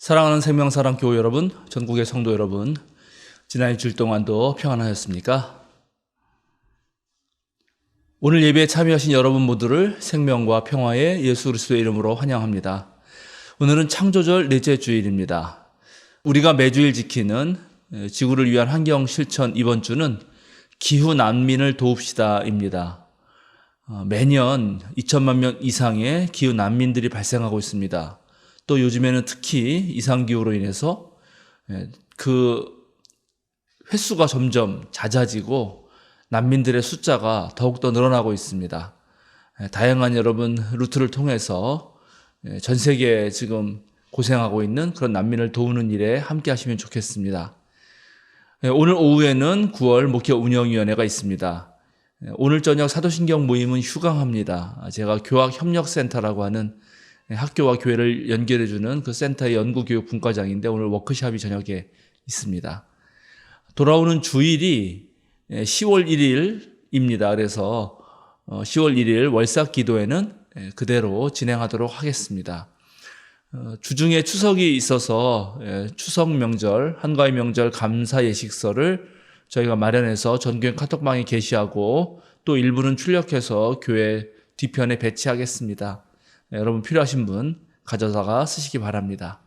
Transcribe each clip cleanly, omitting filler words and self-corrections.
사랑하는 생명사랑교회 여러분, 전국의 성도 여러분, 지난 일주일 동안도 평안하셨습니까? 오늘 예배에 참여하신 여러분 모두를 생명과 평화의 예수 그리스도의 이름으로 환영합니다. 오늘은 창조절 넷째 주일입니다. 우리가 매주일 지키는 지구를 위한 환경 실천 이번 주는 기후 난민을 도웁시다입니다. 매년 2천만 명 이상의 기후 난민들이 발생하고 있습니다. 또 요즘에는 특히 이상기후로 인해서 그 횟수가 점점 잦아지고 난민들의 숫자가 더욱더 늘어나고 있습니다. 다양한 여러분 루트를 통해서 전 세계에 지금 고생하고 있는 그런 난민을 도우는 일에 함께 하시면 좋겠습니다. 오늘 오후에는 9월 목회 운영위원회가 있습니다. 오늘 저녁 사도신경 모임은 휴강합니다. 제가 교학협력센터라고 하는 학교와 교회를 연결해주는 그 센터의 연구교육 분과장인데 오늘 워크숍이 저녁에 있습니다. 돌아오는 주일이 10월 1일입니다. 그래서 10월 1일 월삭 기도회는 그대로 진행하도록 하겠습니다. 주중에 추석이 있어서 추석 명절, 한가위 명절 감사 예식서를 저희가 마련해서 전교회 카톡방에 게시하고 또 일부는 출력해서 교회 뒤편에 배치하겠습니다. 여러분 필요하신 분 가져다가 쓰시기 바랍니다.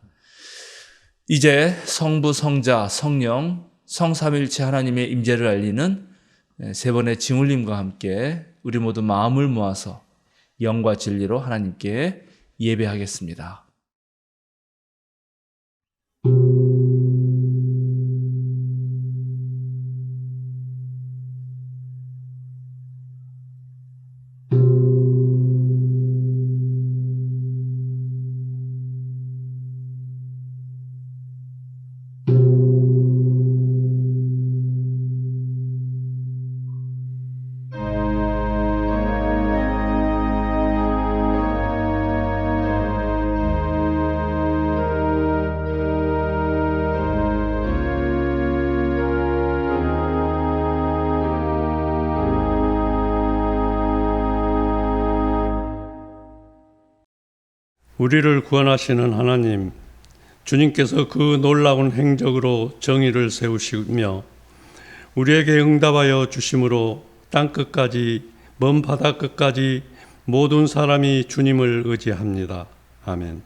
이제 성부, 성자, 성령, 성삼일체 하나님의 임재를 알리는 세 번의 징울림과 함께 우리 모두 마음을 모아서 영과 진리로 하나님께 예배하겠습니다. 우리를 구원하시는 하나님, 주님께서 그 놀라운 행적으로 정의를 세우시며 우리에게 응답하여 주심으로 땅끝까지 먼 바다끝까지 모든 사람이 주님을 의지합니다. 아멘.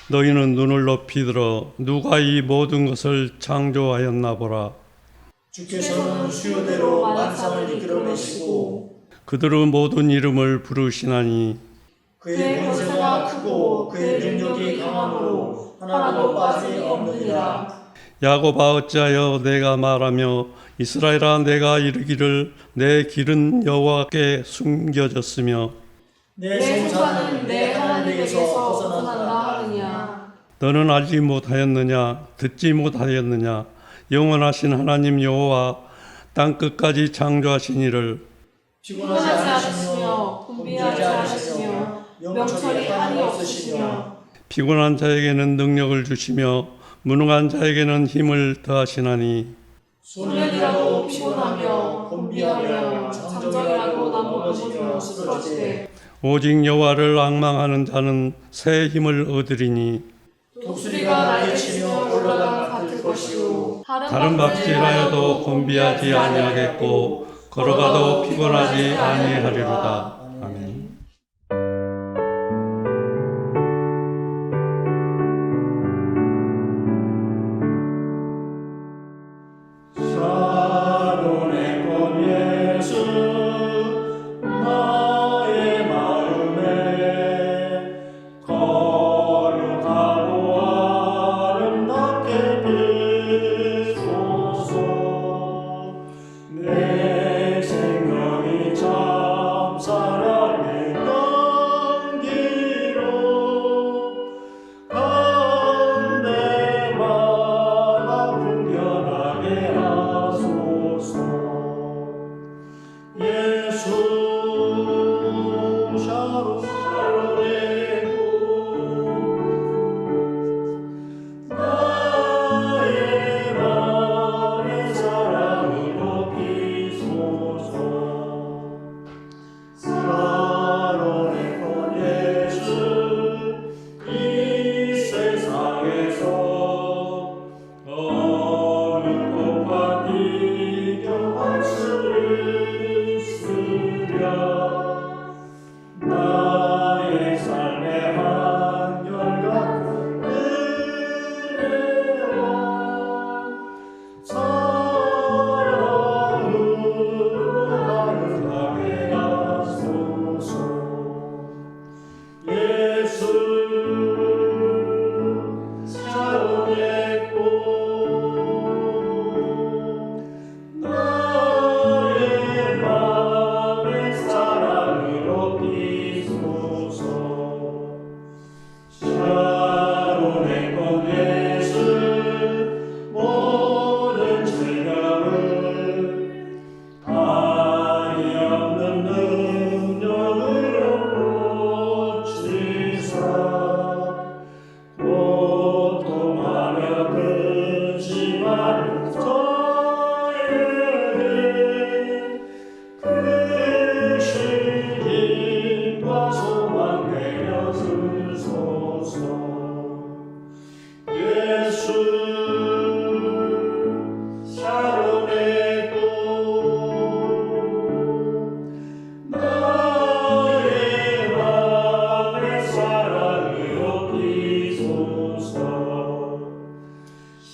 너희는 눈을 높이 들어 누가 이 모든 것을 창조하였나 보라. 주께서는 수요대로 만상을 이끌어내시고 그들의 모든 이름을 부르시나니 그의 권세가 크고 그의 능력이 강함으로 하나도 빠짐없느니라. 야곱아 어찌하여 내가 말하며 이스라엘아 내가 이르기를 내 길은 여호와께 숨겨졌으며 내 생사는 내 하나님에게서 벗어난다 하느냐. 너는 알지 못하였느냐 듣지 못하였느냐 영원하신 하나님 여호와 땅끝까지 창조하신 이를 피곤하지 않으시며 곤비하지 않으시며 명철이 한이 없으시며 피곤한 자에게는 능력을 주시며 무능한 자에게는 힘을 더하시나니 소년이라도 피곤하며 곤비하며 장정이라도 넘어지며 쓰러지되 오직 여호와를 앙망하는 자는 새 힘을 얻으리니 독수리가 날개치며 올라가 같을 것이요 다른 박질하여도 곤비하지 아니하겠고 걸어가도 피곤하지 아니하리로다. 아멘. 샤론의 꽃 예수 나의 마음에 거룩하고 아름답게 비소서. 내 생명이 참 사랑의 연기로 간대마다 풍겨나게 하소서. 예수 샤론의 꽃 나의 맘의 사랑으로 비소서. 샤론의 꽃 예수 이 세상에서 어느 꽃과 비교할 수 있으랴. 나의 삶의 한결같은 은혜와 사랑으로 아름다게 하소서. 예수 샤론의 꽃 나의 맘의 사랑으로 비소서. 샤론의 꽃 예수 모든 질병을 한이 없는 능력으로 고치사 고통하며 근심하는 저에게 크신 힘과 소망 내려주소서. 예수 샤론의 꽃 나의 맘의 사랑으로 비소서.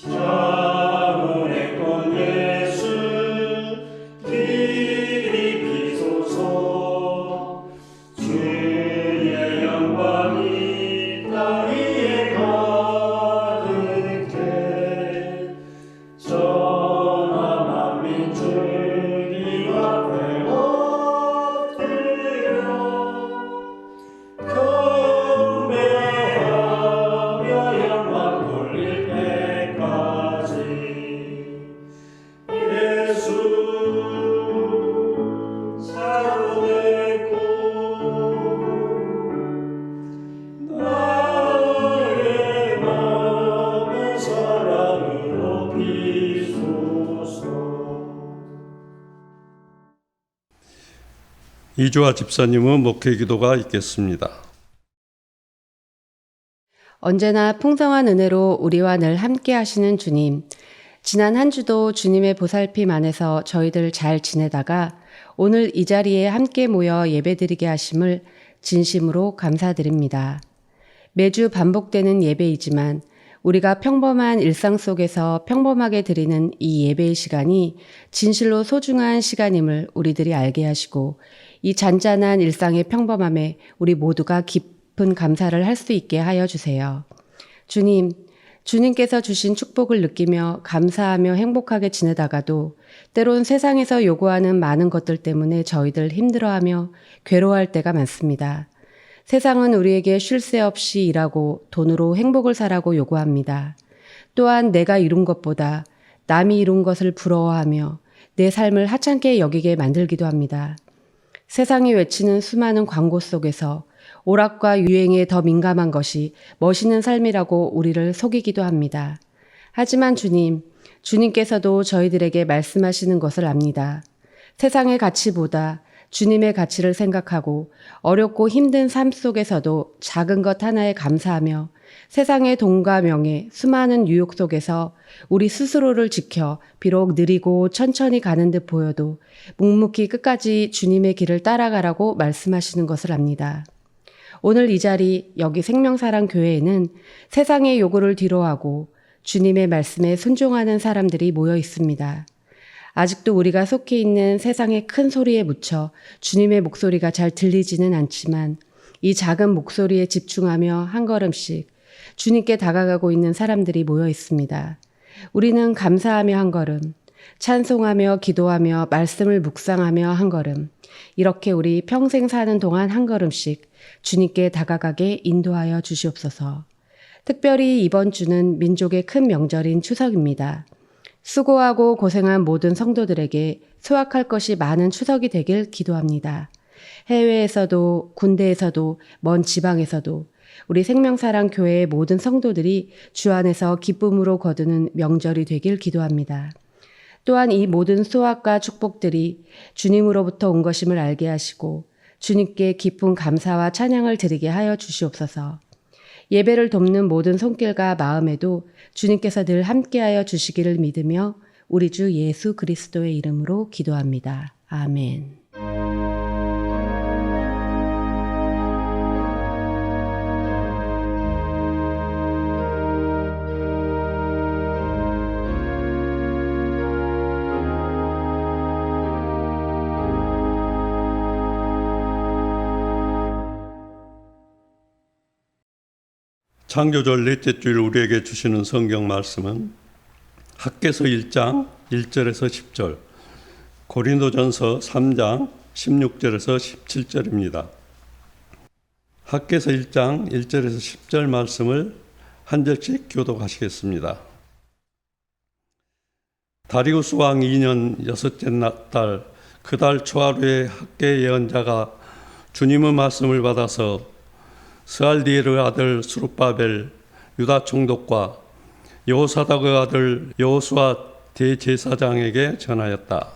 샤론의 꽃 예수 길이 비소서. 주의 영광이 땅 위에 가득해 전하 만민 주님 앞에 엎드려 경배하며 영광 돌릴 때까지. 예수 샤론의 꽃 나의 맘의 사랑으로 비소서. 이주아 집사님의 목회 기도가 있겠습니다. 언제나 풍성한 은혜로 우리와 늘 함께 하시는 주님, 지난 한 주도 주님의 보살핌 안에서 저희들 잘 지내다가 오늘 이 자리에 함께 모여 예배드리게 하심을 진심으로 감사드립니다. 매주 반복되는 예배이지만 우리가 평범한 일상 속에서 평범하게 드리는 이 예배의 시간이 진실로 소중한 시간임을 우리들이 알게 하시고 이 잔잔한 일상의 평범함에 우리 모두가 깊은 감사를 할 수 있게 하여 주세요. 주님께서 주신 축복을 느끼며 감사하며 행복하게 지내다가도 때론 세상에서 요구하는 많은 것들 때문에 저희들 힘들어하며 괴로워할 때가 많습니다. 세상은 우리에게 쉴 새 없이 일하고 돈으로 행복을 사라고 요구합니다. 또한 내가 이룬 것보다 남이 이룬 것을 부러워하며 내 삶을 하찮게 여기게 만들기도 합니다. 세상이 외치는 수많은 광고 속에서 오락과 유행에 더 민감한 것이 멋있는 삶이라고 우리를 속이기도 합니다. 하지만 주님께서도 저희들에게 말씀하시는 것을 압니다. 세상의 가치보다 주님의 가치를 생각하고 어렵고 힘든 삶 속에서도 작은 것 하나에 감사하며 세상의 돈과 명예, 수많은 유혹 속에서 우리 스스로를 지켜 비록 느리고 천천히 가는 듯 보여도 묵묵히 끝까지 주님의 길을 따라가라고 말씀하시는 것을 압니다. 오늘 이 자리 여기 생명사랑 교회에는 세상의 요구를 뒤로하고 주님의 말씀에 순종하는 사람들이 모여 있습니다. 아직도 우리가 속해 있는 세상의 큰 소리에 묻혀 주님의 목소리가 잘 들리지는 않지만 이 작은 목소리에 집중하며 한 걸음씩 주님께 다가가고 있는 사람들이 모여 있습니다. 우리는 감사하며 한 걸음, 찬송하며 기도하며 말씀을 묵상하며 한 걸음, 이렇게 우리 평생 사는 동안 한 걸음씩 주님께 다가가게 인도하여 주시옵소서. 특별히 이번 주는 민족의 큰 명절인 추석입니다. 수고하고 고생한 모든 성도들에게 수확할 것이 많은 추석이 되길 기도합니다. 해외에서도 군대에서도 먼 지방에서도 우리 생명사랑 교회의 모든 성도들이 주 안에서 기쁨으로 거두는 명절이 되길 기도합니다. 또한 이 모든 수확과 축복들이 주님으로부터 온 것임을 알게 하시고 주님께 깊은 감사와 찬양을 드리게 하여 주시옵소서. 예배를 돕는 모든 손길과 마음에도 주님께서 늘 함께하여 주시기를 믿으며 우리 주 예수 그리스도의 이름으로 기도합니다. 아멘. 창조절 넷째 주일 우리에게 주시는 성경 말씀은 학개서 1장 1절에서 10절, 고린도전서 3장 16절에서 17절입니다. 학개서 1장 1절에서 10절 말씀을 한 절씩 교독하시겠습니다. 다리우스 왕 2년 여섯째 달 그 달 초하루에 학개 예언자가 주님의 말씀을 받아서 스알디엘의 아들 수룹바벨 유다 총독과 여호사닥의 아들 여호수아 대제사장에게 전하였다.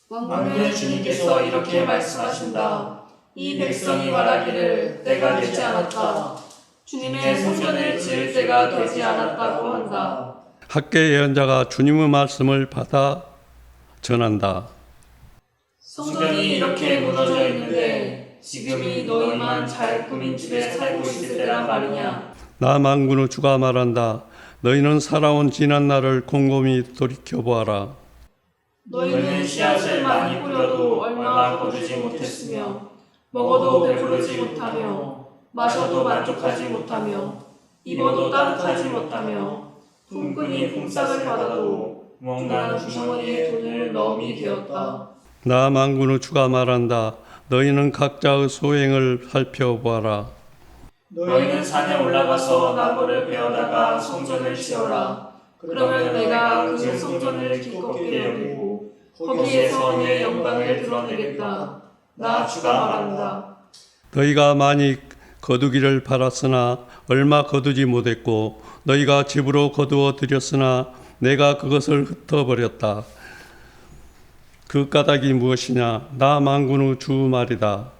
만군의 주님께서 이렇게 말씀하신다. 이 백성이 말하기를 때가 되지 않았다. 주님의 성전을 지을 때가 되지 않았다고 한다. 학개 예언자가 주님의 말씀을 받아 전한다. 성전이 이렇게 무너져 있는데 지금이 너희만 잘 꾸민 집에 살고 있을 때란 말이냐. 나 만군의 주가 말한다. 너희는 살아온 지난 날을 곰곰이 돌이켜보아라. 너희는 씨앗을 많이 뿌려도 얼마 거두지 못했으며 먹어도 배부르지 못하며 마셔도 만족하지 못하며 입어도 따뜻하지 못하며 품꾼이 품삯을 받아도 무언가 주머니에 돈을 넣음이 되었다. 나 만군의 주가 말한다. 너희는 각자의 소행을 살펴보아라. 너희는 산에 올라가서 나무를 베어다가 성전을 지어라. 그러면 내가 그 성전을 기껍게 여기고 거기에서 내 영광을 드러내겠다. 나 주가 말한다. 너희가 많이 거두기를 바랐으나 얼마 거두지 못했고 너희가 집으로 거두어 들였으나 내가 그것을 흩어버렸다. 그 까닭이 무엇이냐? 나 만군의 주 말이다.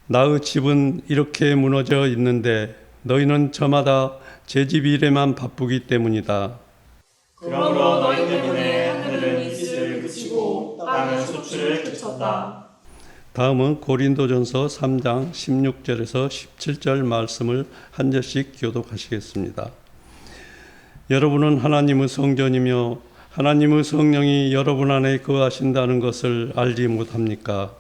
나의 집은 이렇게 무너져 있는데 너희는 저마다 제 집 일에만 바쁘기 때문이다. 그러므로 너희 때문에 하늘은 이슬을 그치고 땅은 소출을 그쳤다. 다음은 고린도전서 3장 16절에서 17절 말씀을 한 절씩 교독하시겠습니다. 여러분은 하나님의 성전이며 하나님의 성령이 여러분 안에 거하신다는 것을 알지 못합니까?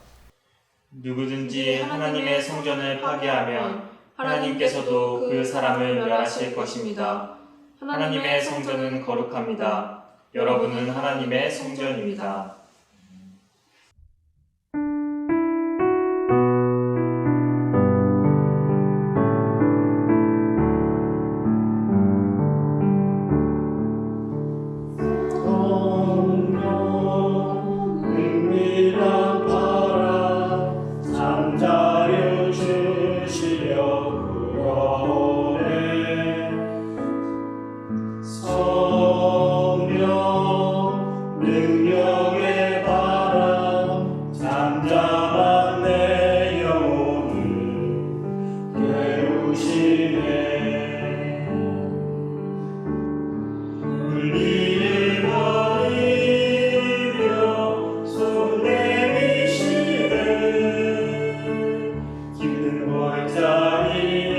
누구든지 하나님의 성전을 파괴하면 하나님께서도 그 사람을 멸하실 것입니다. 하나님의 성전은 거룩합니다. 여러분은 하나님의 성전입니다. 능력의 불의를 버리며 손 내미시네 힘든 골짜기에서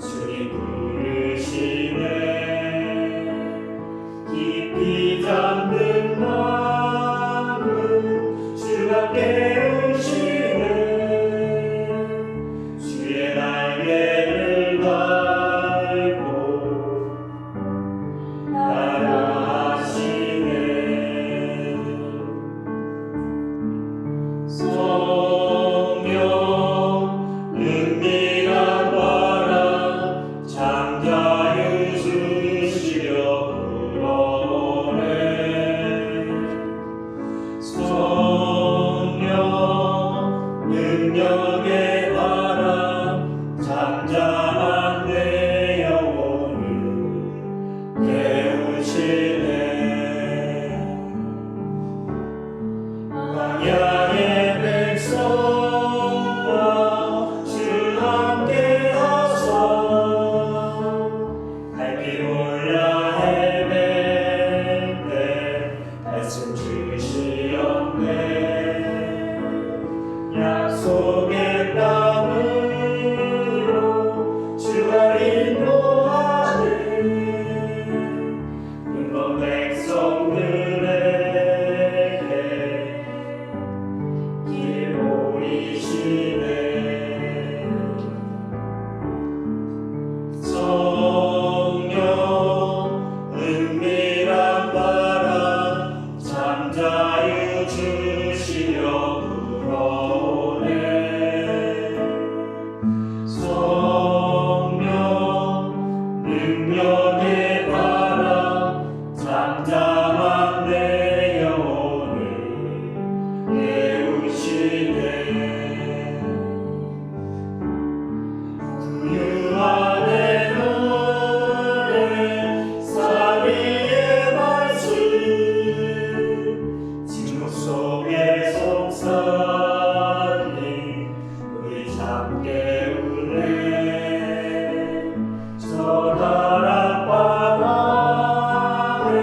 주님 부르시네 깊이 잠든 마음 주가 깨우시네 주의 날개를 달고 날아가시네 성령 은밀한 바람 잠자유 주시려 불어오네 성령 능력의 바람 잠잠한 내 영혼을 깨우시네 광야의 백성과 주 함께하사 갈길 몰라 헤맬 때 말씀 주시었네 약속의 땅으로 주가 인도하네 눈먼 백성들에게 길 보이시네 성령 은밀한 바람 잠자유 주시려 불어오네 성령 능력의 바람 잠잠한 내 영혼을 깨우시네 부유한 내 노래 사비의 말씀 침묵 속에 속삭임 우리 잠 깨우네 저 다락방 안에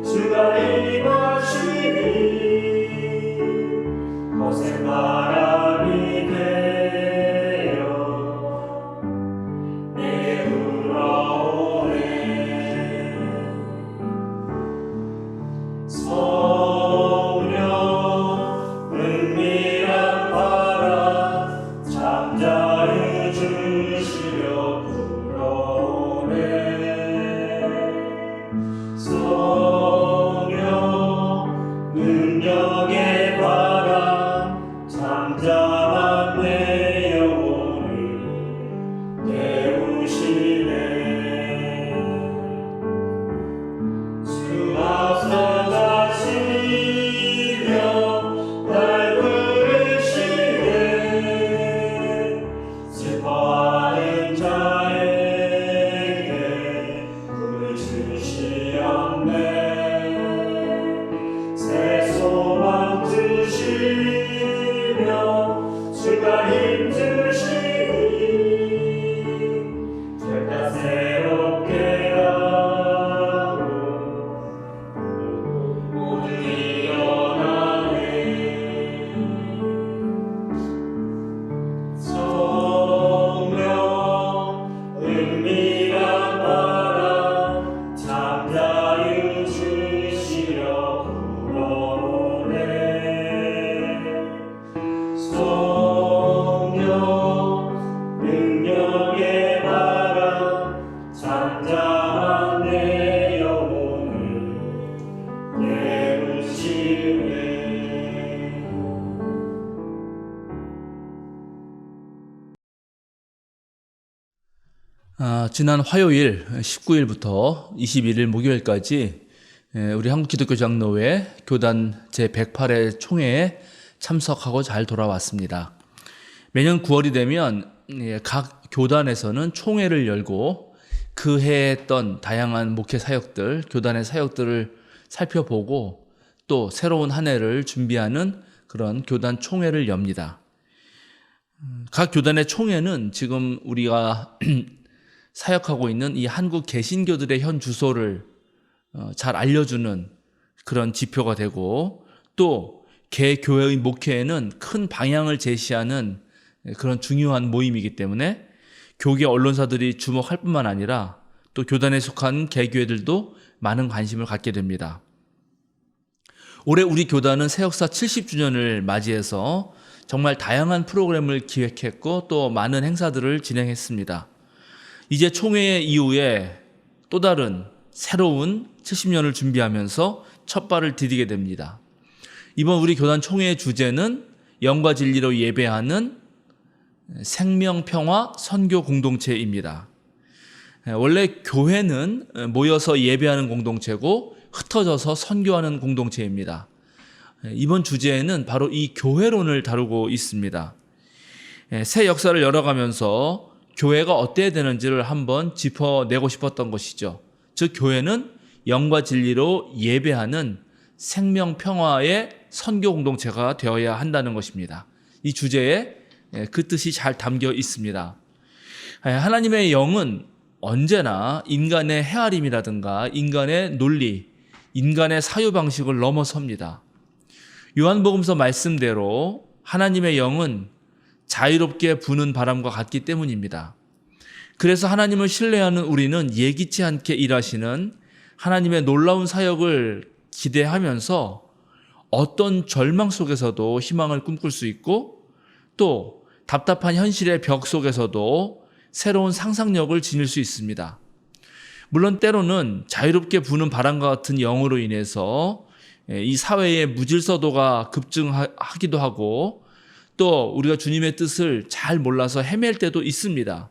주가 임하시니 거센 바람이 되어 내게 불어오네 성령 은밀한 바람 잠자유 주시려 불어오네 성령 능력의 바람 잠잠한 내 영혼을 깨우시네 주 앞서 가시며 날 부르시네 슬퍼하는 자에게 꿈을 주시었네 새 소망 주시며 주가 힘 주시니 죄다 새롭게 하고 모두 일어나네 성령 은밀한 바람 잠자유 주시려 불어오네 성령 능력의 바람 잠잠한 내 영혼을 깨우시네 지난 화요일 19일부터 21일 목요일까지 우리 한국기독교장로회 교단 제108회 총회에 참석하고 잘 돌아왔습니다. 매년 9월이 되면 각 교단에서는 총회를 열고 그 해에 했던 다양한 목회 사역들, 교단의 사역들을 살펴보고 또 새로운 한 해를 준비하는 그런 교단 총회를 엽니다. 각 교단의 총회는 지금 우리가 사역하고 있는 이 한국 개신교들의 현 주소를 잘 알려주는 그런 지표가 되고, 또 개교회의 목회에는 큰 방향을 제시하는 그런 중요한 모임이기 때문에 교계 언론사들이 주목할 뿐만 아니라 또 교단에 속한 개교회들도 많은 관심을 갖게 됩니다. 올해 우리 교단은 새역사 70주년을 맞이해서 정말 다양한 프로그램을 기획했고 또 많은 행사들을 진행했습니다. 이제 총회 이후에 또 다른 새로운 70년을 준비하면서 첫 발을 디디게 됩니다. 이번 우리 교단 총회의 주제는 영과 진리로 예배하는 생명평화 선교 공동체입니다. 원래 교회는 모여서 예배하는 공동체고 흩어져서 선교하는 공동체입니다. 이번 주제에는 바로 이 교회론을 다루고 있습니다. 새 역사를 열어가면서 교회가 어때야 되는지를 한번 짚어내고 싶었던 것이죠. 즉 교회는 영과 진리로 예배하는 생명평화의 선교 공동체가 되어야 한다는 것입니다. 이 주제에 그 뜻이 잘 담겨 있습니다. 하나님의 영은 언제나 인간의 헤아림이라든가 인간의 논리, 인간의 사유방식을 넘어섭니다. 요한복음서 말씀대로 하나님의 영은 자유롭게 부는 바람과 같기 때문입니다. 그래서 하나님을 신뢰하는 우리는 예기치 않게 일하시는 하나님의 놀라운 사역을 기대하면서 어떤 절망 속에서도 희망을 꿈꿀 수 있고, 또 답답한 현실의 벽 속에서도 새로운 상상력을 지닐 수 있습니다. 물론 때로는 자유롭게 부는 바람과 같은 영으로 인해서 이 사회의 무질서도가 급증하기도 하고, 또 우리가 주님의 뜻을 잘 몰라서 헤맬 때도 있습니다.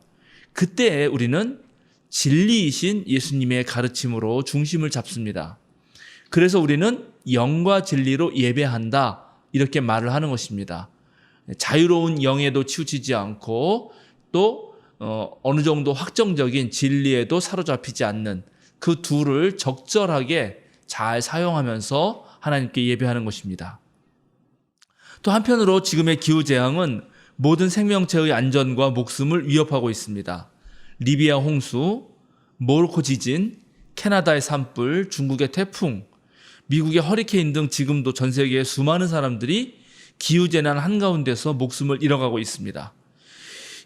그때 우리는 진리이신 예수님의 가르침으로 중심을 잡습니다. 그래서 우리는 영과 진리로 예배한다, 이렇게 말을 하는 것입니다. 자유로운 영에도 치우치지 않고 또 어느 정도 확정적인 진리에도 사로잡히지 않는 그 둘을 적절하게 잘 사용하면서 하나님께 예배하는 것입니다. 또 한편으로 지금의 기후재앙은 모든 생명체의 안전과 목숨을 위협하고 있습니다. 리비아 홍수, 모로코 지진, 캐나다의 산불, 중국의 태풍, 미국의 허리케인 등 지금도 전 세계의 수많은 사람들이 기후재난 한가운데서 목숨을 잃어가고 있습니다.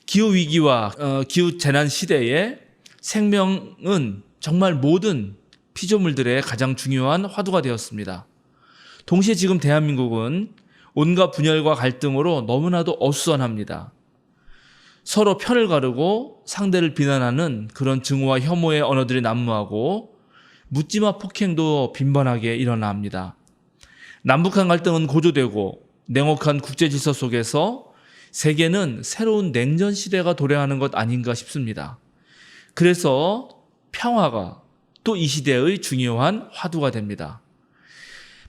기후위기와 기후재난 시대에 생명은 정말 모든 피조물들의 가장 중요한 화두가 되었습니다. 동시에 지금 대한민국은 온갖 분열과 갈등으로 너무나도 어수선합니다. 서로 편을 가르고 상대를 비난하는 그런 증오와 혐오의 언어들이 난무하고 묻지마 폭행도 빈번하게 일어납니다. 남북한 갈등은 고조되고 냉혹한 국제질서 속에서 세계는 새로운 냉전 시대가 도래하는 것 아닌가 싶습니다. 그래서 평화가 또 이 시대의 중요한 화두가 됩니다.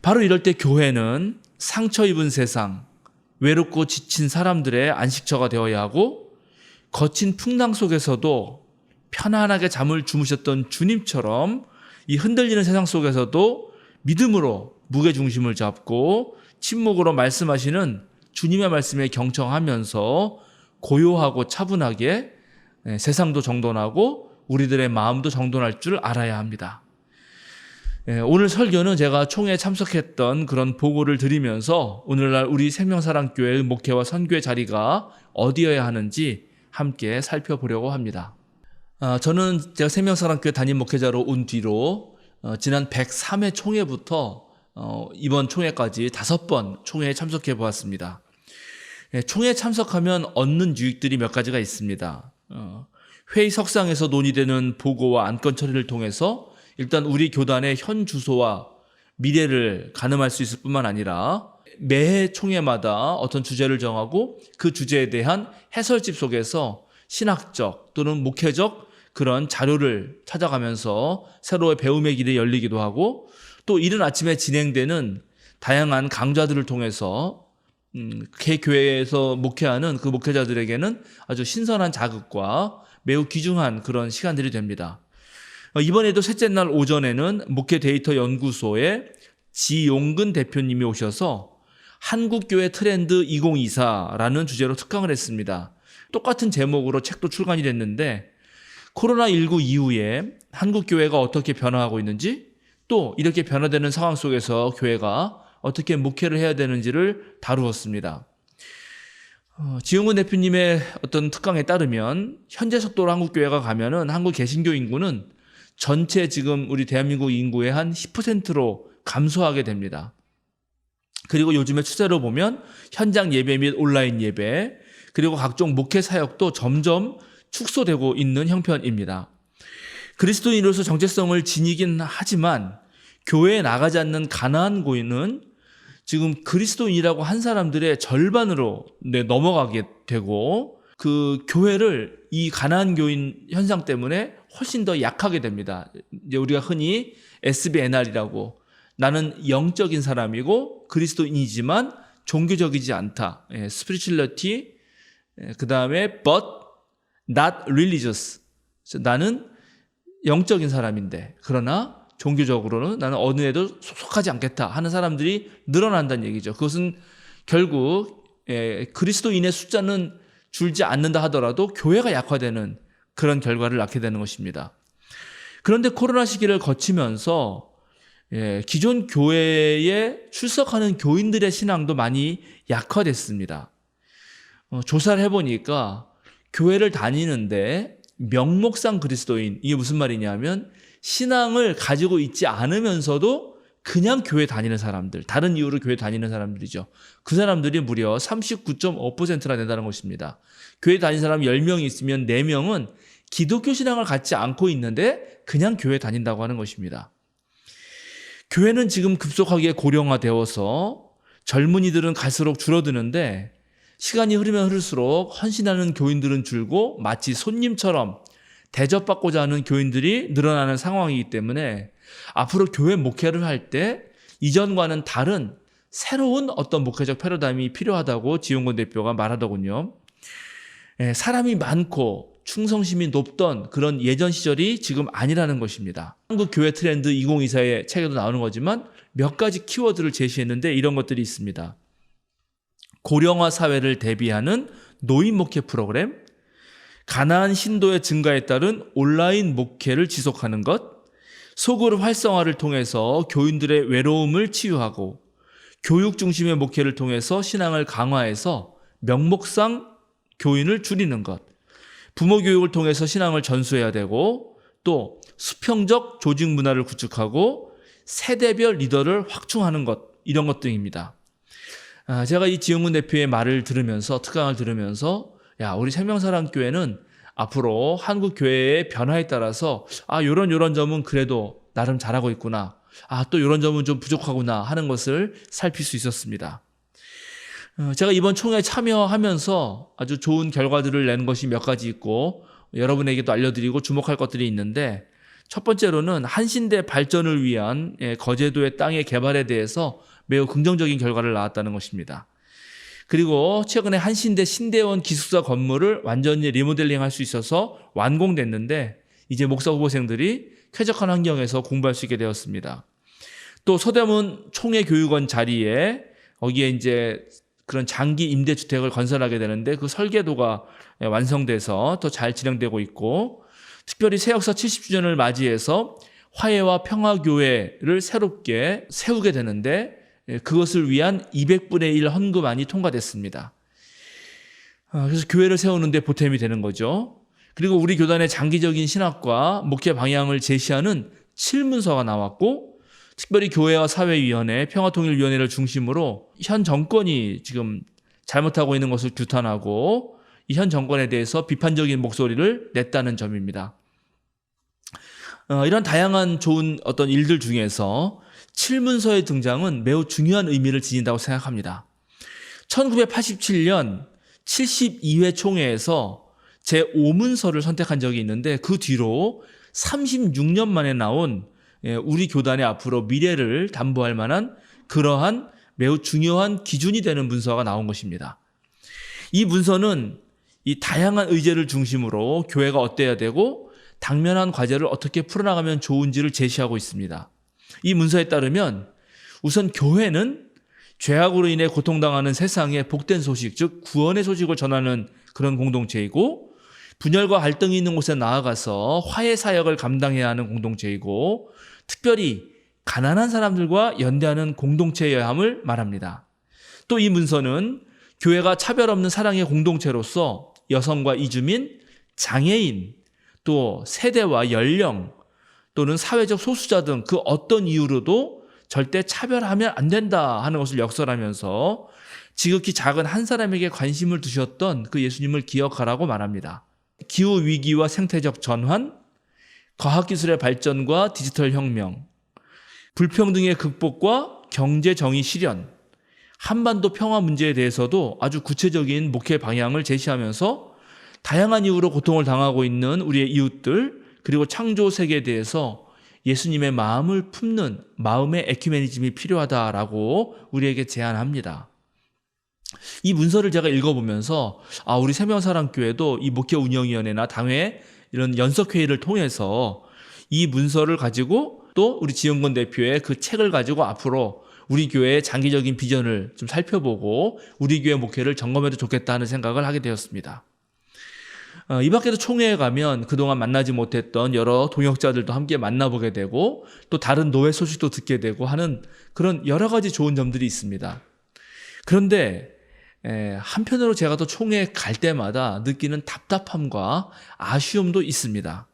바로 이럴 때 교회는 상처 입은 세상, 외롭고 지친 사람들의 안식처가 되어야 하고, 거친 풍랑 속에서도 편안하게 잠을 주무셨던 주님처럼 이 흔들리는 세상 속에서도 믿음으로 무게중심을 잡고 침묵으로 말씀하시는 주님의 말씀에 경청하면서 고요하고 차분하게 세상도 정돈하고 우리들의 마음도 정돈할 줄 알아야 합니다. 오늘 설교는 제가 총회에 참석했던 그런 보고를 드리면서 오늘날 우리 생명사랑교회의 목회와 선교의 자리가 어디여야 하는지 함께 살펴보려고 합니다. 저는 제가 생명사랑교회 담임 목회자로 온 뒤로 지난 103회 총회부터 이번 총회까지 5번 총회에 참석해 보았습니다. 총회에 참석하면 얻는 유익들이 몇 가지가 있습니다. 회의석상에서 논의되는 보고와 안건 처리를 통해서 일단 우리 교단의 현 주소와 미래를 가늠할 수 있을 뿐만 아니라 매해 총회마다 어떤 주제를 정하고 그 주제에 대한 해설집 속에서 신학적 또는 목회적 그런 자료를 찾아가면서 새로운 배움의 길이 열리기도 하고, 또 이른 아침에 진행되는 다양한 강좌들을 통해서 개교회에서 목회하는 그 목회자들에게는 아주 신선한 자극과 매우 귀중한 그런 시간들이 됩니다. 이번에도 셋째 날 오전에는 목회 데이터 연구소의 지용근 대표님이 오셔서 한국교회 트렌드 2024라는 주제로 특강을 했습니다. 똑같은 제목으로 책도 출간이 됐는데 코로나19 이후에 한국 교회가 어떻게 변화하고 있는지, 또 이렇게 변화되는 상황 속에서 교회가 어떻게 목회를 해야 되는지를 다루었습니다. 지용근 대표님의 어떤 특강에 따르면 현재 속도로 한국 교회가 가면은 한국 개신교 인구는 전체 지금 우리 대한민국 인구의 한 10%로 감소하게 됩니다. 그리고 요즘의 추세로 보면 현장 예배 및 온라인 예배, 그리고 각종 목회 사역도 점점 축소되고 있는 형편입니다. 그리스도인으로서 정체성을 지니긴 하지만 교회에 나가지 않는 가나안 고인은 지금 그리스도인이라고 한 사람들의 절반으로 넘어가게 되고, 그 교회를 이 가나안 교인 현상 때문에 훨씬 더 약하게 됩니다. 이제 우리가 흔히 SBNR이라고, 나는 영적인 사람이고 그리스도인이지만 종교적이지 않다. spirituality, 그 다음에 but not religious. 나는 영적인 사람인데 그러나 종교적으로는 나는 어느 에도 속하지 않겠다 하는 사람들이 늘어난다는 얘기죠. 그것은 결국 그리스도인의 숫자는 줄지 않는다 하더라도 교회가 약화되는 그런 결과를 낳게 되는 것입니다. 그런데 코로나 시기를 거치면서 기존 교회에 출석하는 교인들의 신앙도 많이 약화됐습니다. 조사를 해보니까 교회를 다니는데 명목상 그리스도인, 이게 무슨 말이냐면 신앙을 가지고 있지 않으면서도 그냥 교회 다니는 사람들, 다른 이유로 교회 다니는 사람들이죠. 그 사람들이 무려 39.5%나 된다는 것입니다. 교회 다니는 사람 10명이 있으면 4명은 기독교 신앙을 갖지 않고 있는데 그냥 교회 다닌다고 하는 것입니다. 교회는 지금 급속하게 고령화되어서 젊은이들은 갈수록 줄어드는데 시간이 흐르면 흐를수록 헌신하는 교인들은 줄고 마치 손님처럼 대접받고자 하는 교인들이 늘어나는 상황이기 때문에 앞으로 교회 목회를 할 때 이전과는 다른 새로운 어떤 목회적 패러다임이 필요하다고 지용근 대표가 말하더군요. 사람이 많고 충성심이 높던 그런 예전 시절이 지금 아니라는 것입니다. 한국 교회 트렌드 2024의 책에도 나오는 거지만 몇 가지 키워드를 제시했는데 이런 것들이 있습니다. 고령화 사회를 대비하는 노인 목회 프로그램, 가나안 신도의 증가에 따른 온라인 목회를 지속하는 것, 소그룹 활성화를 통해서 교인들의 외로움을 치유하고 교육 중심의 목회를 통해서 신앙을 강화해서 명목상 교인을 줄이는 것, 부모 교육을 통해서 신앙을 전수해야 되고 또 수평적 조직 문화를 구축하고 세대별 리더를 확충하는 것, 이런 것 등입니다. 제가 이 지용근 대표의 말을 들으면서, 특강을 들으면서 우리 생명사랑교회는 앞으로 한국 교회의 변화에 따라서 요런 점은 그래도 나름 잘하고 있구나, 또 요런 점은 좀 부족하구나 하는 것을 살필 수 있었습니다. 제가 이번 총회에 참여하면서 아주 좋은 결과들을 낸 것이 몇 가지 있고 여러분에게도 알려드리고 주목할 것들이 있는데, 첫 번째로는 한신대 발전을 위한 거제도의 땅의 개발에 대해서 매우 긍정적인 결과를 낳았다는 것입니다. 그리고 최근에 한신대 신대원 기숙사 건물을 완전히 리모델링할 수 있어서 완공됐는데 이제 목사 후보생들이 쾌적한 환경에서 공부할 수 있게 되었습니다. 또 서대문 총회교육원 자리에 거기에 이제 그런 장기 임대주택을 건설하게 되는데 그 설계도가 완성돼서 더 잘 진행되고 있고, 특별히 새 역사 70주년을 맞이해서 화해와 평화교회를 새롭게 세우게 되는데 그것을 위한 200분의 1 헌금안이 통과됐습니다. 그래서 교회를 세우는데 보탬이 되는 거죠. 그리고 우리 교단의 장기적인 신학과 목회 방향을 제시하는 7문서가 나왔고, 특별히 교회와 사회위원회, 평화통일위원회를 중심으로 현 정권이 지금 잘못하고 있는 것을 규탄하고 이 현 정권에 대해서 비판적인 목소리를 냈다는 점입니다. 이런 다양한 좋은 어떤 일들 중에서 7문서의 등장은 매우 중요한 의미를 지닌다고 생각합니다. 1987년 72회 총회에서 제5문서를 선택한 적이 있는데 그 뒤로 36년 만에 나온 우리 교단의 앞으로 미래를 담보할 만한 그러한 매우 중요한 기준이 되는 문서가 나온 것입니다. 이 문서는 이 다양한 의제를 중심으로 교회가 어때야 되고 당면한 과제를 어떻게 풀어나가면 좋은지를 제시하고 있습니다. 이 문서에 따르면 우선 교회는 죄악으로 인해 고통당하는 세상에 복된 소식, 즉 구원의 소식을 전하는 그런 공동체이고, 분열과 갈등이 있는 곳에 나아가서 화해 사역을 감당해야 하는 공동체이고 특별히 가난한 사람들과 연대하는 공동체여야 함을 말합니다. 또 이 문서는 교회가 차별 없는 사랑의 공동체로서 여성과 이주민, 장애인, 또 세대와 연령 또는 사회적 소수자 등 그 어떤 이유로도 절대 차별하면 안 된다 하는 것을 역설하면서 지극히 작은 한 사람에게 관심을 두셨던 그 예수님을 기억하라고 말합니다. 기후위기와 생태적 전환, 과학기술의 발전과 디지털 혁명, 불평등의 극복과 경제정의 실현, 한반도 평화 문제에 대해서도 아주 구체적인 목회 방향을 제시하면서 다양한 이유로 고통을 당하고 있는 우리의 이웃들 그리고 창조 세계에 대해서 예수님의 마음을 품는 마음의 에큐메니즘이 필요하다라고 우리에게 제안합니다. 이 문서를 제가 읽어보면서 우리 생명사랑교회도 이 목회 운영위원회나 당회 이런 연석회의를 통해서 이 문서를 가지고 또 우리 지영건 대표의 그 책을 가지고 앞으로 우리 교회의 장기적인 비전을 좀 살펴보고 우리 교회 목회를 점검해도 좋겠다 하는 생각을 하게 되었습니다. 이 밖에도 총회에 가면 그동안 만나지 못했던 여러 동역자들도 함께 만나보게 되고 또 다른 노회 소식도 듣게 되고 하는 그런 여러 가지 좋은 점들이 있습니다. 그런데 한편으로 제가 또 총회에 갈 때마다 느끼는 답답함과 아쉬움도 있습니다.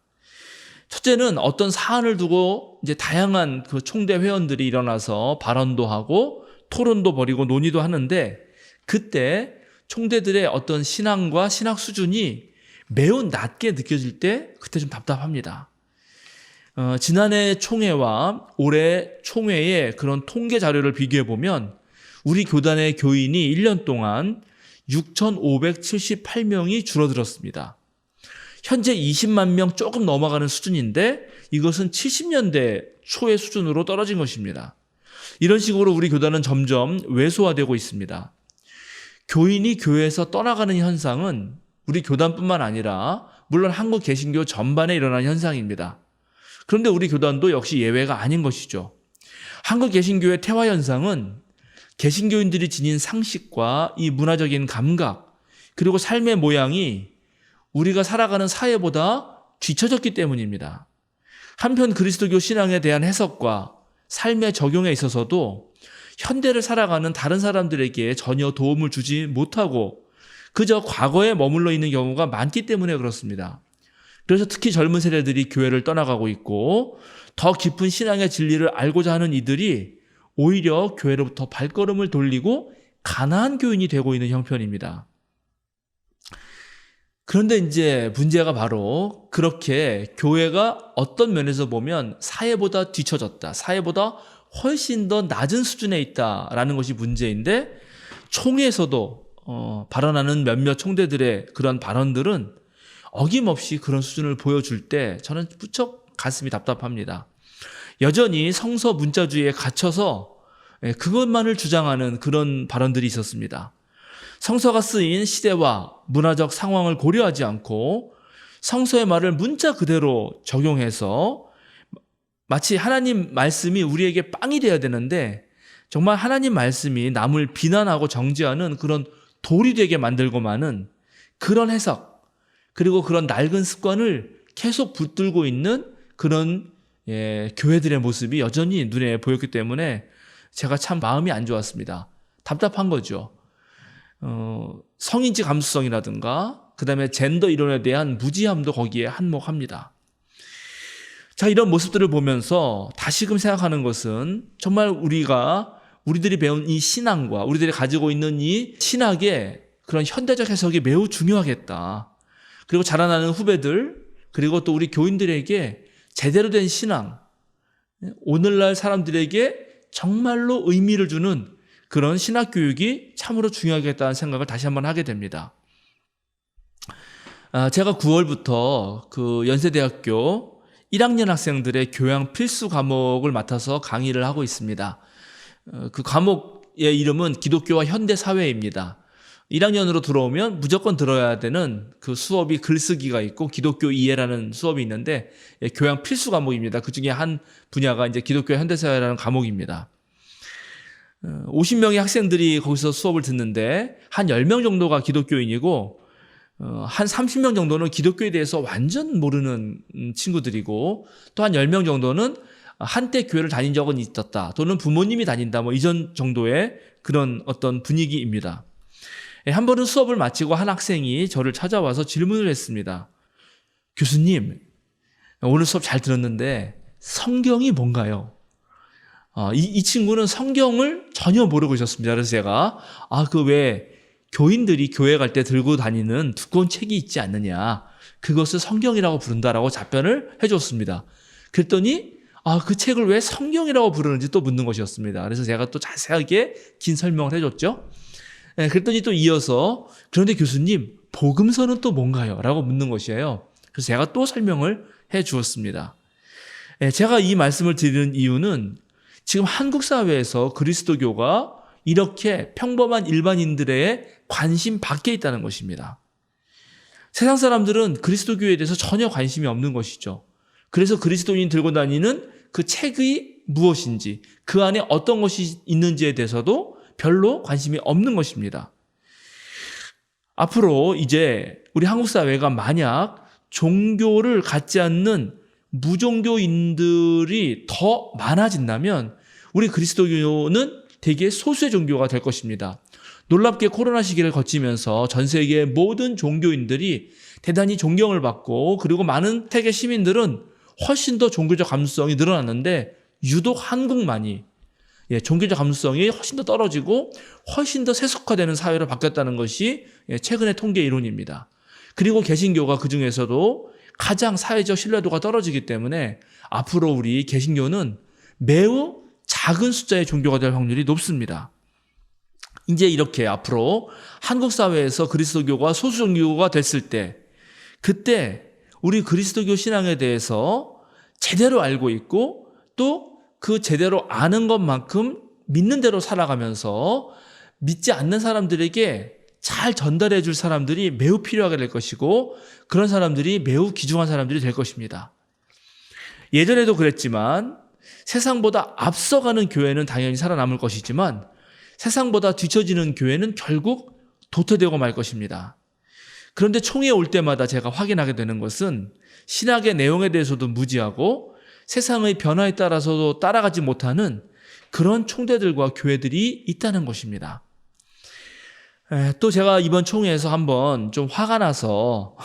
첫째는 어떤 사안을 두고 이제 다양한 그 총대 회원들이 일어나서 발언도 하고 토론도 벌이고 논의도 하는데 그때 총대들의 어떤 신앙과 신학 수준이 매우 낮게 느껴질 때 그때 좀 답답합니다. 지난해 총회와 올해 총회의 그런 통계 자료를 비교해 보면 우리 교단의 교인이 1년 동안 6,578명이 줄어들었습니다. 현재 20만 명 조금 넘어가는 수준인데 이것은 70년대 초의 수준으로 떨어진 것입니다. 이런 식으로 우리 교단은 점점 왜소화되고 있습니다. 교인이 교회에서 떠나가는 현상은 우리 교단뿐만 아니라 물론 한국 개신교 전반에 일어난 현상입니다. 그런데 우리 교단도 역시 예외가 아닌 것이죠. 한국 개신교의 퇴화 현상은 개신교인들이 지닌 상식과 이 문화적인 감각 그리고 삶의 모양이 우리가 살아가는 사회보다 뒤처졌기 때문입니다. 한편 그리스도교 신앙에 대한 해석과 삶의 적용에 있어서도 현대를 살아가는 다른 사람들에게 전혀 도움을 주지 못하고 그저 과거에 머물러 있는 경우가 많기 때문에 그렇습니다. 그래서 특히 젊은 세대들이 교회를 떠나가고 있고 더 깊은 신앙의 진리를 알고자 하는 이들이 오히려 교회로부터 발걸음을 돌리고 가난한 교인이 되고 있는 형편입니다. 그런데 이제 문제가 바로 그렇게 교회가 어떤 면에서 보면 사회보다 뒤처졌다, 사회보다 훨씬 더 낮은 수준에 있다라는 것이 문제인데 총회에서도 발언하는 몇몇 총대들의 그런 발언들은 어김없이 그런 수준을 보여줄 때 저는 무척 가슴이 답답합니다. 여전히 성서 문자주의에 갇혀서 그것만을 주장하는 그런 발언들이 있었습니다. 성서가 쓰인 시대와 문화적 상황을 고려하지 않고 성서의 말을 문자 그대로 적용해서 마치 하나님 말씀이 우리에게 빵이 되어야 되는데 정말 하나님 말씀이 남을 비난하고 정죄하는 그런 돌이 되게 만들고 마는 그런 해석 그리고 그런 낡은 습관을 계속 붙들고 있는 그런 교회들의 모습이 여전히 눈에 보였기 때문에 제가 참 마음이 안 좋았습니다. 답답한 거죠. 성인지 감수성이라든가 그 다음에 젠더 이론에 대한 무지함도 거기에 한몫합니다. 자, 이런 모습들을 보면서 다시금 생각하는 것은 정말 우리들이 배운 이 신앙과 우리들이 가지고 있는 이 신학의 그런 현대적 해석이 매우 중요하겠다. 그리고 자라나는 후배들 그리고 또 우리 교인들에게 제대로 된 신앙, 오늘날 사람들에게 정말로 의미를 주는 그런 신학 교육이 참으로 중요하겠다는 생각을 다시 한번 하게 됩니다. 제가 9월부터 그 연세대학교 1학년 학생들의 교양 필수 과목을 맡아서 강의를 하고 있습니다. 그 과목의 이름은 기독교와 현대 사회입니다. 1학년으로 들어오면 무조건 들어야 되는 그 수업이 글쓰기가 있고 기독교 이해라는 수업이 있는데 교양 필수 과목입니다. 그 중에 한 분야가 이제 기독교 현대사회라는 과목입니다. 50명의 학생들이 거기서 수업을 듣는데 한 10명 정도가 기독교인이고 한 30명 정도는 기독교에 대해서 완전 모르는 친구들이고 또 한 10명 정도는 한때 교회를 다닌 적은 있었다. 또는 부모님이 다닌다. 뭐 이전 정도의 그런 어떤 분위기입니다. 한 번은 수업을 마치고 한 학생이 저를 찾아와서 질문을 했습니다. 교수님, 오늘 수업 잘 들었는데 성경이 뭔가요? 이 친구는 성경을 전혀 모르고 있었습니다. 그래서 제가 그 왜 교인들이 교회 갈 때 들고 다니는 두꺼운 책이 있지 않느냐, 그것을 성경이라고 부른다라고 답변을 해줬습니다. 그랬더니 그 책을 왜 성경이라고 부르는지 또 묻는 것이었습니다. 그래서 제가 또 자세하게 긴 설명을 해줬죠. 그랬더니 또 이어서 그런데 교수님, 복음서는 또 뭔가요? 라고 묻는 것이에요. 그래서 제가 또 설명을 해 주었습니다. 제가 이 말씀을 드리는 이유는 지금 한국 사회에서 그리스도교가 이렇게 평범한 일반인들의 관심 밖에 있다는 것입니다. 세상 사람들은 그리스도교에 대해서 전혀 관심이 없는 것이죠. 그래서 그리스도인이 들고 다니는 그 책이 무엇인지, 그 안에 어떤 것이 있는지에 대해서도 별로 관심이 없는 것입니다. 앞으로 이제 우리 한국 사회가 만약 종교를 갖지 않는 무종교인들이 더 많아진다면 우리 그리스도교는 대개 소수의 종교가 될 것입니다. 놀랍게 코로나 시기를 거치면서 전 세계의 모든 종교인들이 대단히 존경을 받고, 그리고 많은 세계 시민들은 훨씬 더 종교적 감수성이 늘어났는데 유독 한국만이 종교적 감수성이 훨씬 더 떨어지고 훨씬 더 세속화되는 사회로 바뀌었다는 것이 최근의 통계 이론입니다. 그리고 개신교가 그중에서도 가장 사회적 신뢰도가 떨어지기 때문에 앞으로 우리 개신교는 매우 작은 숫자의 종교가 될 확률이 높습니다. 이제 이렇게 앞으로 한국 사회에서 그리스도교가 소수 종교가 됐을 때, 그때 우리 그리스도교 신앙에 대해서 제대로 알고 있고 또 그 제대로 아는 것만큼 믿는 대로 살아가면서 믿지 않는 사람들에게 잘 전달해 줄 사람들이 매우 필요하게 될 것이고, 그런 사람들이 매우 귀중한 사람들이 될 것입니다. 예전에도 그랬지만 세상보다 앞서가는 교회는 당연히 살아남을 것이지만 세상보다 뒤처지는 교회는 결국 도태되고 말 것입니다. 그런데 총회에 올 때마다 제가 확인하게 되는 것은 신학의 내용에 대해서도 무지하고 세상의 변화에 따라서도 따라가지 못하는 그런 총대들과 교회들이 있다는 것입니다. 또 제가 이번 총회에서 한번 좀 화가 나서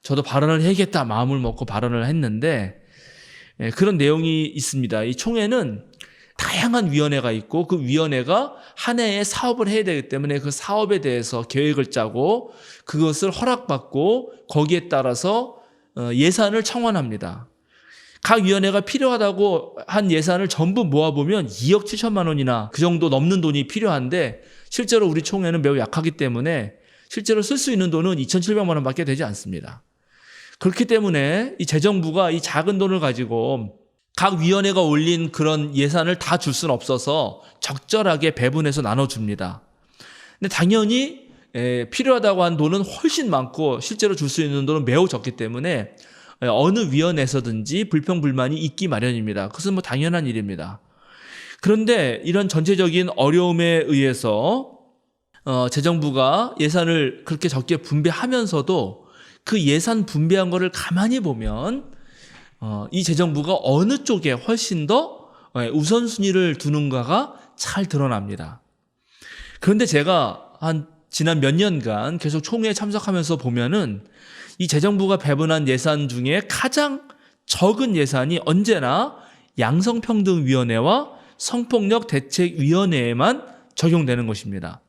저도 발언을 해야겠다 마음을 먹고 발언을 했는데, 그런 내용이 있습니다. 이 총회는 다양한 위원회가 있고 그 위원회가 한 해에 사업을 해야 되기 때문에 그 사업에 대해서 계획을 짜고 그것을 허락받고 거기에 따라서 예산을 청원합니다. 각 위원회가 필요하다고 한 예산을 전부 모아보면 2억 7천만 원이나 그 정도 넘는 돈이 필요한데, 실제로 우리 총회는 매우 약하기 때문에 실제로 쓸 수 있는 돈은 2,700만 원밖에 되지 않습니다. 그렇기 때문에 이 재정부가 이 작은 돈을 가지고 각 위원회가 올린 그런 예산을 다 줄 수는 없어서 적절하게 배분해서 나눠줍니다. 근데 당연히 필요하다고 한 돈은 훨씬 많고 실제로 줄 수 있는 돈은 매우 적기 때문에 어느 위원회에서든지 불평불만이 있기 마련입니다. 그것은 뭐 당연한 일입니다. 그런데 이런 전체적인 어려움에 의해서 재정부가 예산을 그렇게 적게 분배하면서도 그 예산 분배한 거를 가만히 보면 이 재정부가 어느 쪽에 훨씬 더 우선순위를 두는가가 잘 드러납니다. 그런데 제가 지난 몇 년간 계속 총회에 참석하면서 보면은 이 재정부가 배분한 예산 중에 가장 적은 예산이 언제나 양성평등위원회와 성폭력대책위원회에만 적용되는 것입니다.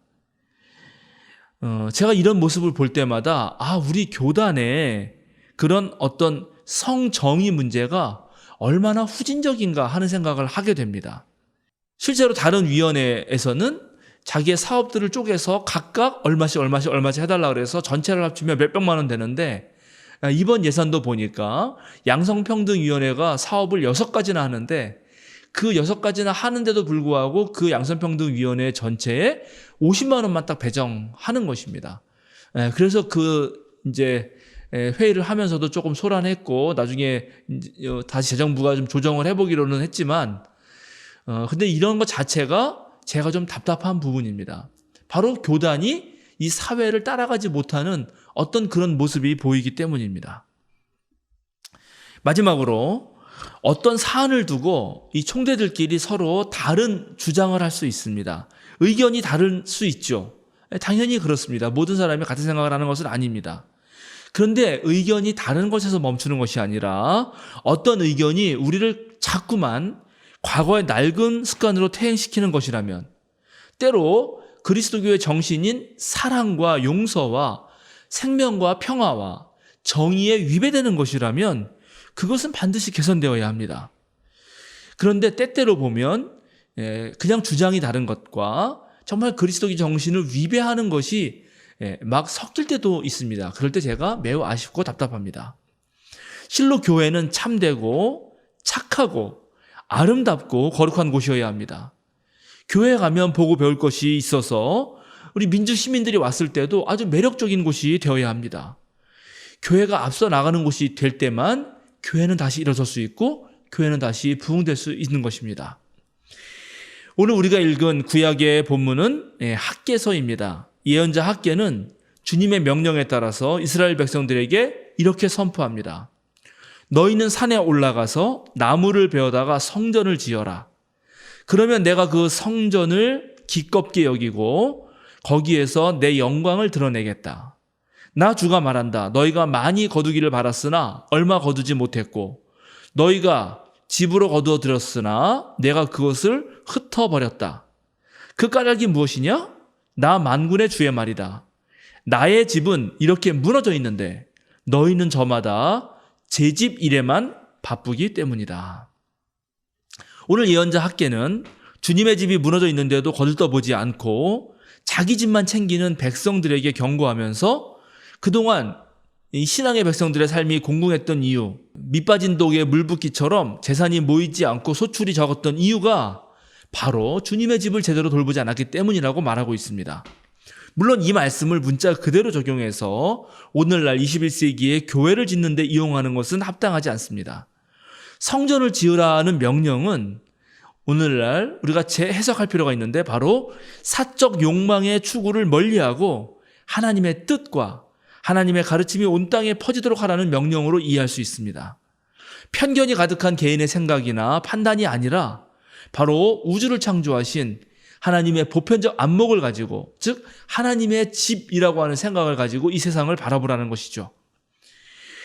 제가 이런 모습을 볼 때마다 우리 교단의 그런 어떤 성정의 문제가 얼마나 후진적인가 하는 생각을 하게 됩니다. 실제로 다른 위원회에서는 자기의 사업들을 쪼개서 각각 얼마씩 해달라고 그래서 전체를 합치면 몇백만 원 되는데, 이번 예산도 보니까 양성평등위원회가 사업을 6가지나 하는데 그 6가지나 하는데도 불구하고 그 양성평등위원회 전체에 50만 원만 딱 배정하는 것입니다. 그래서 이제 회의를 하면서도 조금 소란했고 나중에 다시 재정부가 좀 조정을 해보기로는 했지만, 근데 이런 것 자체가 제가 좀 답답한 부분입니다. 바로 교단이 이 사회를 따라가지 못하는 어떤 그런 모습이 보이기 때문입니다. 마지막으로 어떤 사안을 두고 이 총대들끼리 서로 다른 주장을 할 수 있습니다. 의견이 다를 수 있죠. 당연히 그렇습니다. 모든 사람이 같은 생각을 하는 것은 아닙니다. 그런데 의견이 다른 것에서 멈추는 것이 아니라 어떤 의견이 우리를 자꾸만 과거의 낡은 습관으로 퇴행시키는 것이라면, 때로 그리스도교의 정신인 사랑과 용서와 생명과 평화와 정의에 위배되는 것이라면 그것은 반드시 개선되어야 합니다. 그런데 때때로 보면 그냥 주장이 다른 것과 정말 그리스도교 정신을 위배하는 것이 막 섞일 때도 있습니다. 그럴 때 제가 매우 아쉽고 답답합니다. 실로 교회는 참되고 착하고 아름답고 거룩한 곳이어야 합니다. 교회에 가면 보고 배울 것이 있어서 우리 민주 시민들이 왔을 때도 아주 매력적인 곳이 되어야 합니다. 교회가 앞서 나가는 곳이 될 때만 교회는 다시 일어설 수 있고 교회는 다시 부흥될 수 있는 것입니다. 오늘 우리가 읽은 구약의 본문은 학개서입니다. 예언자 학개는 주님의 명령에 따라서 이스라엘 백성들에게 이렇게 선포합니다. 너희는 산에 올라가서 나무를 베어다가 성전을 지어라. 그러면 내가 그 성전을 기껍게 여기고 거기에서 내 영광을 드러내겠다. 나 주가 말한다. 너희가 많이 거두기를 바랐으나 얼마 거두지 못했고 너희가 집으로 거두어 들였으나 내가 그것을 흩어버렸다. 그 까닭이 무엇이냐? 나 만군의 주의 말이다. 나의 집은 이렇게 무너져 있는데 너희는 저마다 제 집 일에만 바쁘기 때문이다. 오늘 예언자 학개는 주님의 집이 무너져 있는데도 거들떠보지 않고 자기 집만 챙기는 백성들에게 경고하면서 그동안 이 신앙의 백성들의 삶이 공공했던 이유, 밑빠진 독에 물 붓기처럼 재산이 모이지 않고 소출이 적었던 이유가 바로 주님의 집을 제대로 돌보지 않았기 때문이라고 말하고 있습니다. 물론 이 말씀을 문자 그대로 적용해서 오늘날 21세기에 교회를 짓는 데 이용하는 것은 합당하지 않습니다. 성전을 지으라는 명령은 오늘날 우리가 재해석할 필요가 있는데 바로 사적 욕망의 추구를 멀리하고 하나님의 뜻과 하나님의 가르침이 온 땅에 퍼지도록 하라는 명령으로 이해할 수 있습니다. 편견이 가득한 개인의 생각이나 판단이 아니라 바로 우주를 창조하신 하나님의 보편적 안목을 가지고, 즉 하나님의 집이라고 하는 생각을 가지고 이 세상을 바라보라는 것이죠.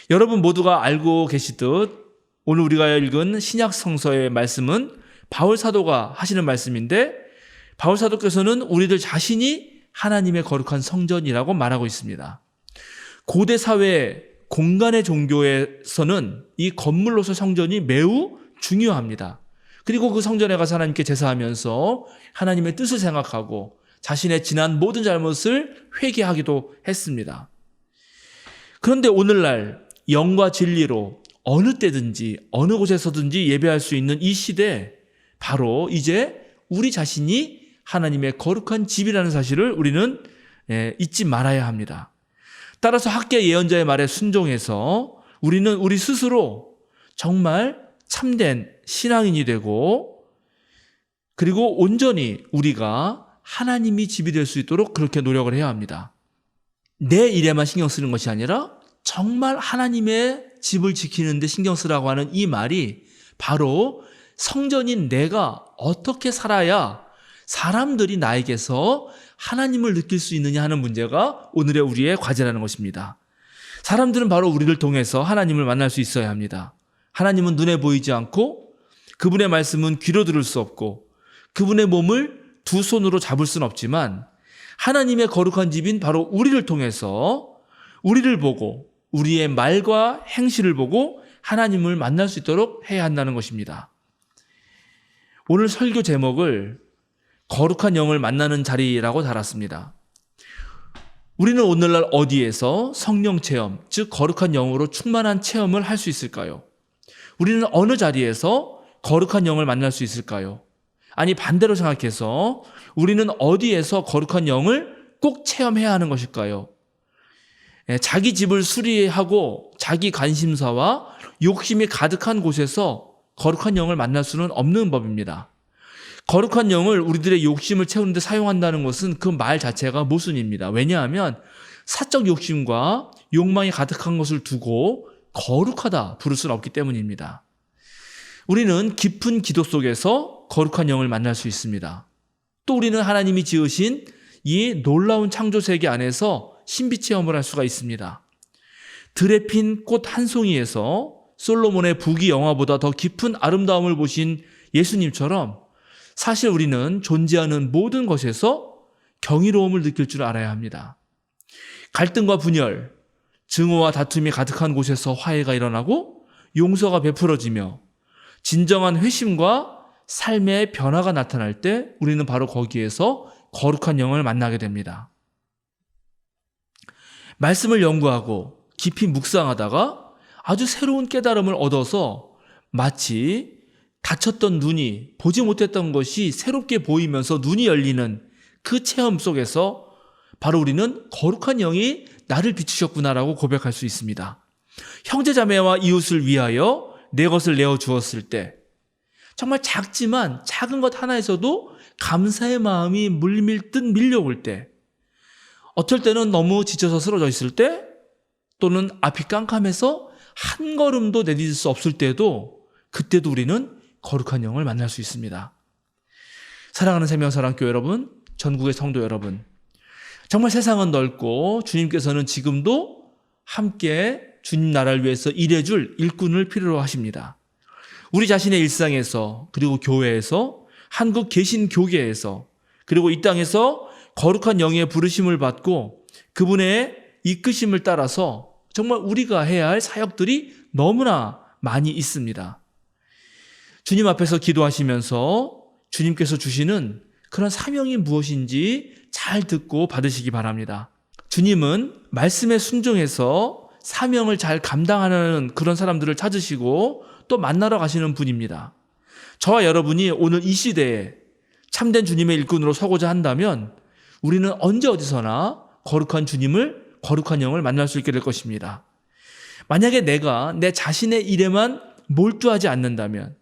여러분 모두가 알고 계시듯 오늘 우리가 읽은 신약 성서의 말씀은 바울 사도가 하시는 말씀인데, 바울 사도께서는 우리들 자신이 하나님의 거룩한 성전이라고 말하고 있습니다. 고대 사회 공간의 종교에서는 이 건물로서 성전이 매우 중요합니다. 그리고 그 성전에 가서 하나님께 제사하면서 하나님의 뜻을 생각하고 자신의 지난 모든 잘못을 회개하기도 했습니다. 그런데 오늘날 영과 진리로 어느 때든지 어느 곳에서든지 예배할 수 있는 이 시대, 바로 이제 우리 자신이 하나님의 거룩한 집이라는 사실을 우리는 잊지 말아야 합니다. 따라서 학개 예언자의 말에 순종해서 우리는 우리 스스로 정말 참된 신앙인이 되고, 그리고 온전히 우리가 하나님이 집이 될 수 있도록 그렇게 노력을 해야 합니다. 내 일에만 신경 쓰는 것이 아니라 정말 하나님의 집을 지키는 데 신경 쓰라고 하는 이 말이 바로 성전인 내가 어떻게 살아야 사람들이 나에게서 하나님을 느낄 수 있느냐 하는 문제가 오늘의 우리의 과제라는 것입니다. 사람들은 바로 우리를 통해서 하나님을 만날 수 있어야 합니다. 하나님은 눈에 보이지 않고 그분의 말씀은 귀로 들을 수 없고 그분의 몸을 두 손으로 잡을 수는 없지만 하나님의 거룩한 집인 바로 우리를 통해서 우리를 보고 우리의 말과 행실을 보고 하나님을 만날 수 있도록 해야 한다는 것입니다. 오늘 설교 제목을 거룩한 영을 만나는 자리라고 달았습니다. 우리는 오늘날 어디에서 성령 체험, 즉 거룩한 영으로 충만한 체험을 할 수 있을까요? 우리는 어느 자리에서 거룩한 영을 만날 수 있을까요? 아니 반대로 생각해서 우리는 어디에서 거룩한 영을 꼭 체험해야 하는 것일까요? 자기 집을 수리하고 자기 관심사와 욕심이 가득한 곳에서 거룩한 영을 만날 수는 없는 법입니다. 거룩한 영을 우리들의 욕심을 채우는 데 사용한다는 것은 그 말 자체가 모순입니다. 왜냐하면 사적 욕심과 욕망이 가득한 것을 두고 거룩하다 부를 수는 없기 때문입니다. 우리는 깊은 기도 속에서 거룩한 영을 만날 수 있습니다. 또 우리는 하나님이 지으신 이 놀라운 창조 세계 안에서 신비 체험을 할 수가 있습니다. 들에 핀 꽃 한 송이에서 솔로몬의 부귀 영화보다 더 깊은 아름다움을 보신 예수님처럼 사실 우리는 존재하는 모든 것에서 경이로움을 느낄 줄 알아야 합니다. 갈등과 분열, 증오와 다툼이 가득한 곳에서 화해가 일어나고 용서가 베풀어지며 진정한 회심과 삶의 변화가 나타날 때 우리는 바로 거기에서 거룩한 영을 만나게 됩니다. 말씀을 연구하고 깊이 묵상하다가 아주 새로운 깨달음을 얻어서 마치 닫혔던 눈이 보지 못했던 것이 새롭게 보이면서 눈이 열리는 그 체험 속에서 바로 우리는 거룩한 영이 나를 비추셨구나라고 고백할 수 있습니다. 형제자매와 이웃을 위하여 내 것을 내어 주었을 때 정말 작지만 작은 것 하나에서도 감사의 마음이 물밀듯 밀려올 때, 어떨 때는 너무 지쳐서 쓰러져 있을 때, 또는 앞이 깜깜해서 한 걸음도 내딛을 수 없을 때도, 그때도 우리는 거룩한 영을 만날 수 있습니다. 사랑하는 생명사랑교회 여러분, 전국의 성도 여러분, 정말 세상은 넓고 주님께서는 지금도 함께 주님 나라를 위해서 일해줄 일꾼을 필요로 하십니다. 우리 자신의 일상에서, 그리고 교회에서, 한국 개신교계에서, 그리고 이 땅에서 거룩한 영의 부르심을 받고 그분의 이끄심을 따라서 정말 우리가 해야 할 사역들이 너무나 많이 있습니다. 주님 앞에서 기도하시면서 주님께서 주시는 그런 사명이 무엇인지 잘 듣고 받으시기 바랍니다. 주님은 말씀에 순종해서 사명을 잘 감당하는 그런 사람들을 찾으시고 또 만나러 가시는 분입니다. 저와 여러분이 오늘 이 시대에 참된 주님의 일꾼으로 서고자 한다면 우리는 언제 어디서나 거룩한 주님을, 거룩한 영을 만날 수 있게 될 것입니다. 만약에 내가 내 자신의 일에만 몰두하지 않는다면,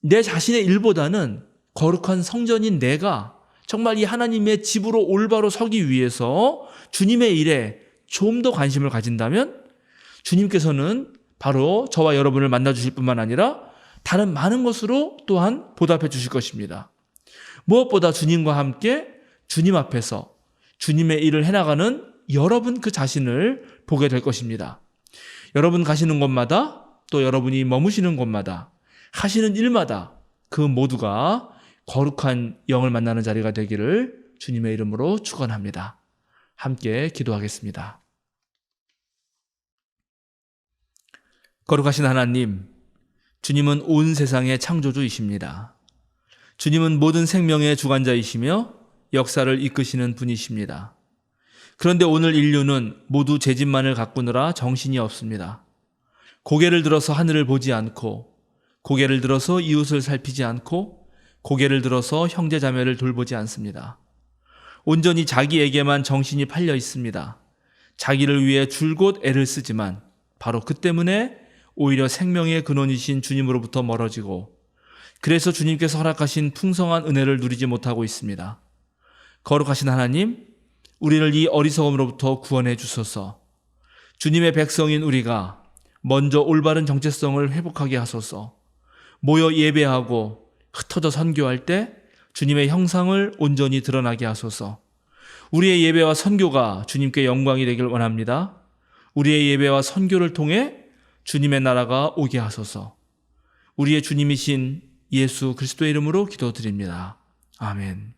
내 자신의 일보다는 거룩한 성전인 내가 정말 이 하나님의 집으로 올바로 서기 위해서 주님의 일에 좀 더 관심을 가진다면 주님께서는 바로 저와 여러분을 만나 주실 뿐만 아니라 다른 많은 것으로 또한 보답해 주실 것입니다. 무엇보다 주님과 함께 주님 앞에서 주님의 일을 해나가는 여러분 그 자신을 보게 될 것입니다. 여러분 가시는 곳마다, 또 여러분이 머무시는 곳마다, 하시는 일마다 그 모두가 거룩한 영을 만나는 자리가 되기를 주님의 이름으로 축원합니다. 함께 기도하겠습니다. 거룩하신 하나님, 주님은 온 세상의 창조주이십니다. 주님은 모든 생명의 주관자이시며 역사를 이끄시는 분이십니다. 그런데 오늘 인류는 모두 제 집만을 가꾸느라 정신이 없습니다. 고개를 들어서 하늘을 보지 않고, 고개를 들어서 이웃을 살피지 않고, 고개를 들어서 형제자매를 돌보지 않습니다. 온전히 자기에게만 정신이 팔려 있습니다. 자기를 위해 줄곧 애를 쓰지만 바로 그 때문에 오히려 생명의 근원이신 주님으로부터 멀어지고, 그래서 주님께서 허락하신 풍성한 은혜를 누리지 못하고 있습니다. 거룩하신 하나님, 우리를 이 어리석음으로부터 구원해 주소서. 주님의 백성인 우리가 먼저 올바른 정체성을 회복하게 하소서. 모여 예배하고 흩어져 선교할 때 주님의 형상을 온전히 드러나게 하소서. 우리의 예배와 선교가 주님께 영광이 되길 원합니다. 우리의 예배와 선교를 통해 주님의 나라가 오게 하소서. 우리의 주님이신 예수 그리스도의 이름으로 기도드립니다. 아멘.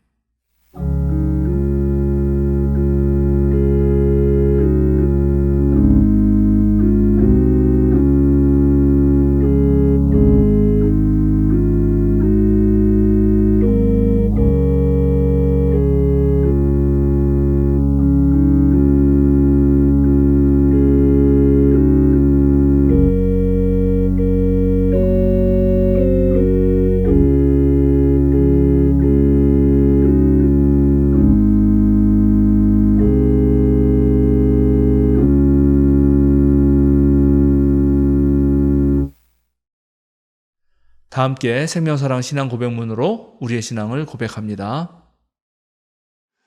다 함께 생명사랑 신앙 고백문으로 우리의 신앙을 고백합니다.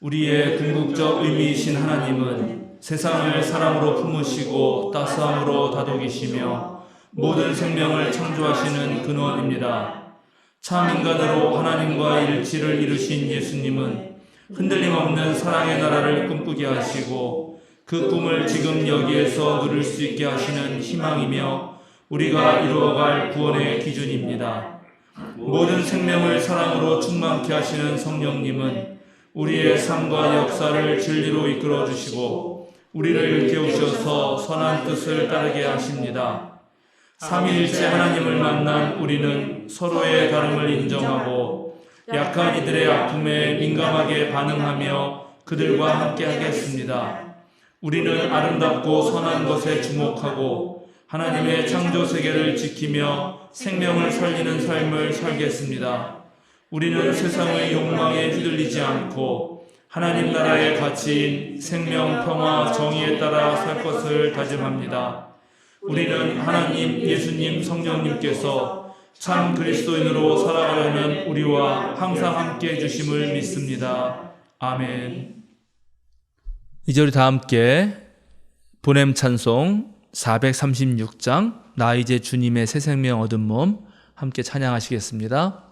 우리의 궁극적 의미이신 하나님은 세상을 사랑으로 품으시고 따스함으로 다독이시며 모든 생명을 창조하시는 근원입니다. 참 인간으로 하나님과 일치를 이루신 예수님은 흔들림 없는 사랑의 나라를 꿈꾸게 하시고 그 꿈을 지금 여기에서 누릴 수 있게 하시는 희망이며 우리가 이루어갈 구원의 기준입니다. 모든 생명을 사랑으로 충만케 하시는 성령님은 우리의 삶과 역사를 진리로 이끌어 주시고 우리를 일깨우셔서 선한 뜻을 따르게 하십니다. 삼위일체 하나님을 만난 우리는 서로의 다름을 인정하고 약한 이들의 아픔에 민감하게 반응하며 그들과 함께 하겠습니다. 우리는 아름답고 선한 것에 주목하고 하나님의 창조 세계를 지키며 생명을 살리는 삶을 살겠습니다. 우리는 세상의 욕망에 휘둘리지 않고 하나님 나라의 가치인 생명, 평화, 정의에 따라 살 것을 다짐합니다. 우리는 하나님, 예수님, 성령님께서 참 그리스도인으로 살아가려는 우리와 항상 함께 해주심을 믿습니다. 아멘. 이제 우리 다 함께 보냄 찬송 436장 나 이제 주님의 새 생명 얻은 몸 함께 찬양하시겠습니다.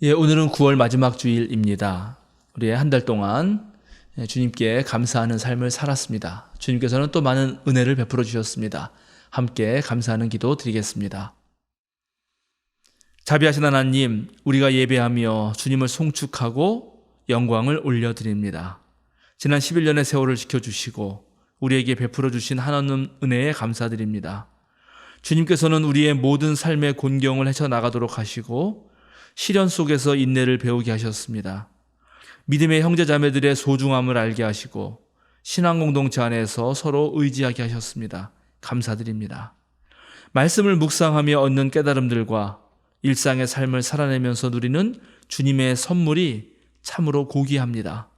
예, 오늘은 9월 마지막 주일입니다. 우리 한 달 동안 주님께 감사하는 삶을 살았습니다. 주님께서는 또 많은 은혜를 베풀어 주셨습니다. 함께 감사하는 기도 드리겠습니다. 자비하신 하나님, 우리가 예배하며 주님을 송축하고 영광을 올려드립니다. 지난 11년의 세월을 지켜주시고 우리에게 베풀어 주신 하나님 은혜에 감사드립니다. 주님께서는 우리의 모든 삶의 곤경을 헤쳐나가도록 하시고 시련 속에서 인내를 배우게 하셨습니다. 믿음의 형제 자매들의 소중함을 알게 하시고 신앙 공동체 안에서 서로 의지하게 하셨습니다. 감사드립니다. 말씀을 묵상하며 얻는 깨달음들과 일상의 삶을 살아내면서 누리는 주님의 선물이 참으로 고귀합니다.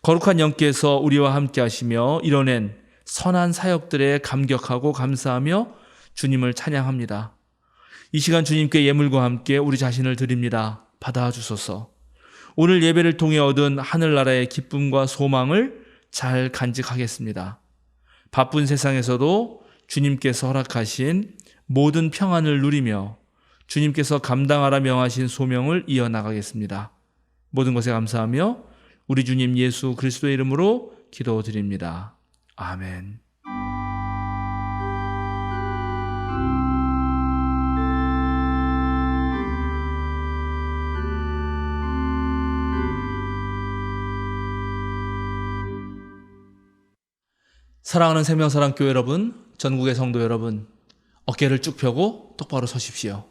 거룩한 영께서 우리와 함께 하시며 이뤄낸 선한 사역들에 감격하고 감사하며 주님을 찬양합니다. 이 시간 주님께 예물과 함께 우리 자신을 드립니다. 받아주소서. 오늘 예배를 통해 얻은 하늘나라의 기쁨과 소망을 잘 간직하겠습니다. 바쁜 세상에서도 주님께서 허락하신 모든 평안을 누리며 주님께서 감당하라 명하신 소명을 이어나가겠습니다. 모든 것에 감사하며 우리 주님 예수 그리스도의 이름으로 기도드립니다. 아멘. 사랑하는 생명사랑교회 여러분, 전국의 성도 여러분, 어깨를 쭉 펴고 똑바로 서십시오.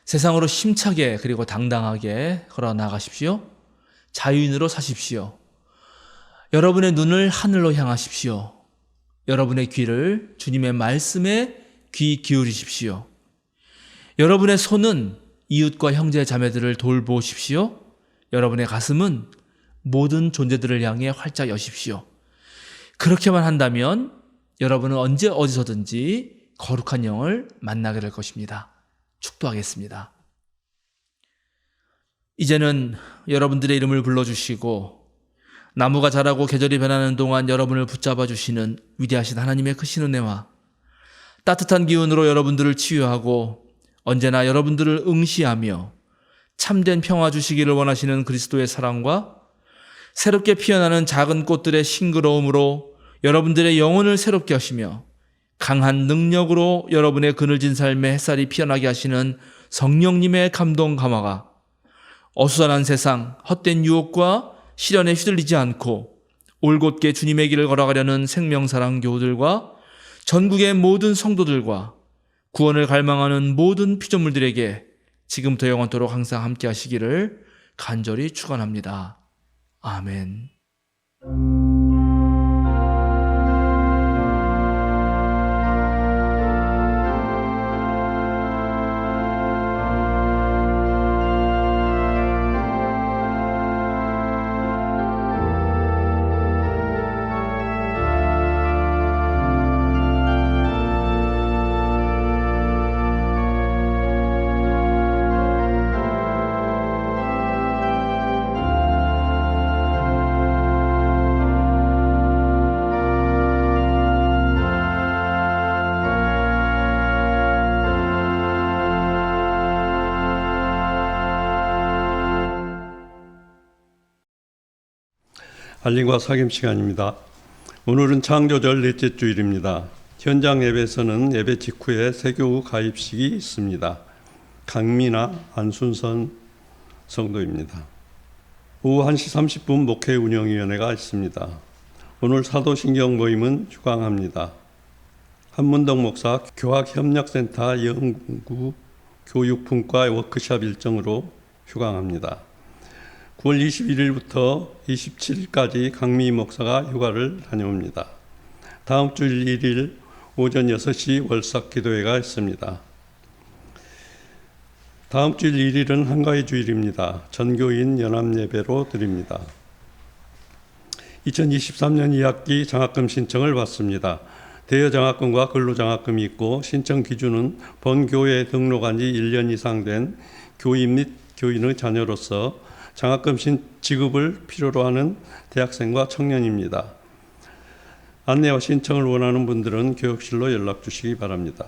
세상으로 힘차게 그리고 당당하게 걸어 나가십시오. 자유인으로 사십시오. 여러분의 눈을 하늘로 향하십시오. 여러분의 귀를 주님의 말씀에 귀 기울이십시오. 여러분의 손은 이웃과 형제 자매들을 돌보십시오. 여러분의 가슴은 모든 존재들을 향해 활짝 여십시오. 그렇게만 한다면 여러분은 언제 어디서든지 거룩한 영을 만나게 될 것입니다. 축도하겠습니다. 이제는 여러분들의 이름을 불러주시고 나무가 자라고 계절이 변하는 동안 여러분을 붙잡아 주시는 위대하신 하나님의 크신 은혜와 따뜻한 기운으로 여러분들을 치유하고 언제나 여러분들을 응시하며 참된 평화 주시기를 원하시는 그리스도의 사랑과 새롭게 피어나는 작은 꽃들의 싱그러움으로 여러분들의 영혼을 새롭게 하시며 강한 능력으로 여러분의 그늘진 삶에 햇살이 피어나게 하시는 성령님의 감동 감화가 어수선한 세상, 헛된 유혹과 시련에 휘둘리지 않고 올곧게 주님의 길을 걸어가려는 생명사랑 교우들과 전국의 모든 성도들과 구원을 갈망하는 모든 피조물들에게 지금부터 영원토록 항상 함께 하시기를 간절히 축원합니다. 아멘. 알림과 사김 시간입니다. 오늘은 창조절 넷째 주일입니다. 현장 예배에서는 예배 직후에 세교우 가입식이 있습니다. 강미나 안순선 성도입니다. 오후 1시 30분 목회 운영위원회가 있습니다. 오늘 사도신경 모임은 휴강합니다. 한문덕 목사 교학협력센터 연구 교육분과 워크숍 일정으로 휴강합니다. 9월 21일부터 27일까지 강미 목사가 휴가를 다녀옵니다. 다음 주 1일 오전 6시 월삭 기도회가 있습니다. 다음 주 1일은 한가위 주일입니다. 전교인 연합예배로 드립니다. 2023년 2학기 장학금 신청을 받습니다. 대여장학금과 근로장학금이 있고 신청 기준은 본교회에 등록한 지 1년 이상 된 교인 및 교인의 자녀로서 장학금 지급을 필요로 하는 대학생과 청년입니다. 안내와 신청을 원하는 분들은 교육실로 연락 주시기 바랍니다.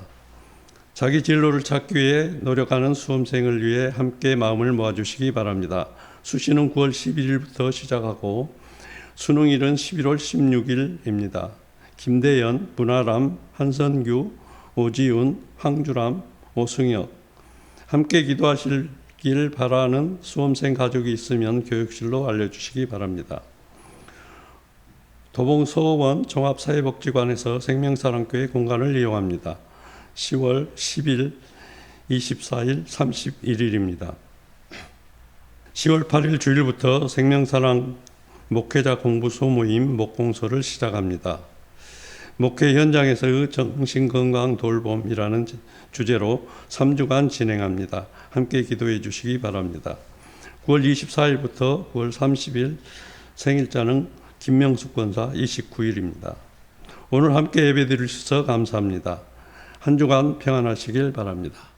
자기 진로를 찾기 위해 노력하는 수험생을 위해 함께 마음을 모아주시기 바랍니다. 수시는 9월 11일부터 시작하고 수능일은 11월 16일입니다. 김대연, 문아람, 한선규, 오지훈, 황주람, 오승혁 함께 기도하실 길 바라는 수험생 가족이 있으면 교육실로 알려주시기 바랍니다. 도봉서원 종합사회복지관에서 생명사랑교회 공간을 이용합니다. 10월 10일, 24일, 31일입니다. 10월 8일 주일부터 생명사랑 목회자 공부 소모임 목공소를 시작합니다. 목회 현장에서의 정신건강 돌봄이라는 주제로 3주간 진행합니다. 함께 기도해 주시기 바랍니다. 9월 24일부터 9월 30일 생일자는 김명숙 권사 29일입니다. 오늘 함께 예배드리셔서 감사합니다. 한 주간 평안하시길 바랍니다.